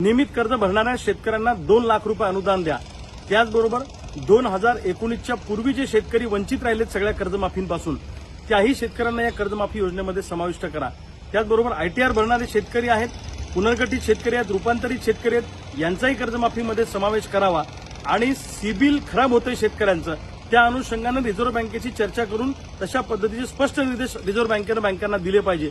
नियमित कर्ज भरणाऱ्या शेतकऱ्यांना 2 लाख रुपये अनुदान द्या। त्याचबरोबर 2019च्या पूर्वी जे शेतकरी वंचित राहिलेत सगळ्या कर्जमाफींपासून त्याही शेतकऱ्यांना या कर्जमाफी योजनेमध्ये समाविष्ट करा। त्याचबरोबर आयटीआर भरणारे शेतकरी आहेत, पुनर्गठित शेतकरी आहेत, रूपांतरित शेतकरी आहेत, यांचाही कर्जमाफीमध्ये समावेश करावा आणि सिबिल खराब होतंय शेतकऱ्यांचं, त्या अनुषंगाने रिझर्व्ह बँकेची चर्चा करून तशा पद्धतीचे स्पष्ट निर्देश रिझर्व्ह बँकेनं बँकांना दिले पाहिजे।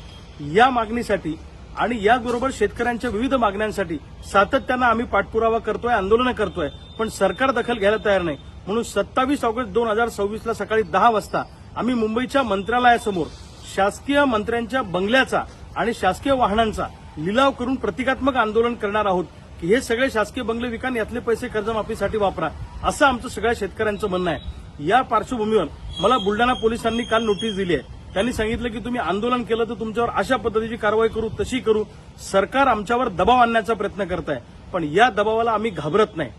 या मागणीसाठी आणि याचबरोबर शेतकऱ्यांच्या विविध मागण्यांसाठी सातत्यानं आम्ही पाठपुरावा करतोय, आंदोलनं करतोय, पण सरकार दखल घ्यायला तयार नाही। म्हणून 27 ऑगस्ट 2026ला सकाळी 10 वाजता आम्ही मुंबईच्या मंत्रालयासमोर शासकीय मंत्र्यांच्या बंगल्याचा आणि शासकीय वाहनांचा लिलाव करून प्रतिकात्मक आंदोलन करणार आहोत की हे सगळे शासकीय बंगले विका, यातले पैसे कर्जमाफीसाठी वापरा, असं आमचं सगळ्या शेतकऱ्यांचं म्हणणं आहे। या पार्श्वभूमीवर मला बुलढाणा पोलिसांनी काल नोटीस दिली आहे। त्यांनी सांगितलं की तुम्ही आंदोलन केलं तर तुमच्यावर अशा पद्धतीची कारवाई करू, तशी करू। सरकार आमच्यावर दबाव आणण्याचा प्रयत्न करत आहे, पण या दबावाला आम्ही घाबरत नाही।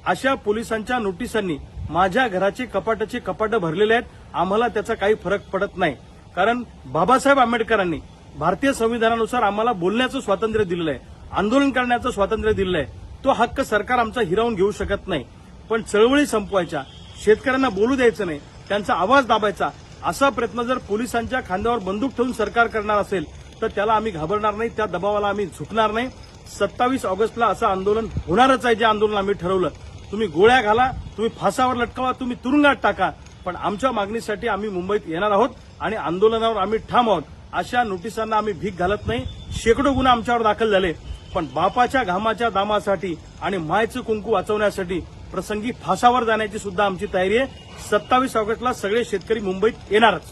अशा पोलिसांच्या नोटिसांनी माझ्या घराचे कपाटाचे कपाट भरलेले आहेत, आम्हाला त्याचा काही फरक पडत नाही। कारण बाबासाहेब आंबेडकरांनी भारतीय संविधानानुसार आम्हाला बोलण्याचं स्वातंत्र्य दिलेलं आहे, आंदोलन करण्याचं स्वातंत्र्य दिलेलं आहे। तो हक्क सरकार आमचा हिरावून घेऊ शकत नाही। पण चळवळी संपवायच्या, शेतकऱ्यांना बोलू द्यायचं नाही, त्यांचा आवाज दाबायचा, असा प्रयत्न जर पोलिसांच्या खांद्यावर बंदूक ठेवून सरकार करणार असेल तर त्याला आम्ही घाबरणार नाही, त्या दबावाला आम्ही झुकणार नाही। 27 ऑगस्टला असं आंदोलन होणारच आहे, जे आंदोलन आम्ही ठरवलं। तुम्ही गोळ्या घाला, तुम्ही फासावर लटकावा, तुम्ही तुरुंगात टाका, पण आमच्या मागणीसाठी आम्ही मुंबईत येणार आहोत आणि आंदोलनावर आम्ही ठाम आहोत। अशा नोटिसांना आम्ही भीक घालत नाही। शेकडो गुन्हे आमच्यावर दाखल झाले, पण बापाच्या घामाच्या दामासाठी आणि मायचं कुंकू वाचवण्यासाठी प्रसंगी फासावर जाण्याची सुद्धा आमची तयारी आहे। 27 ऑगस्टला सगळे शेतकरी मुंबईत येणारच।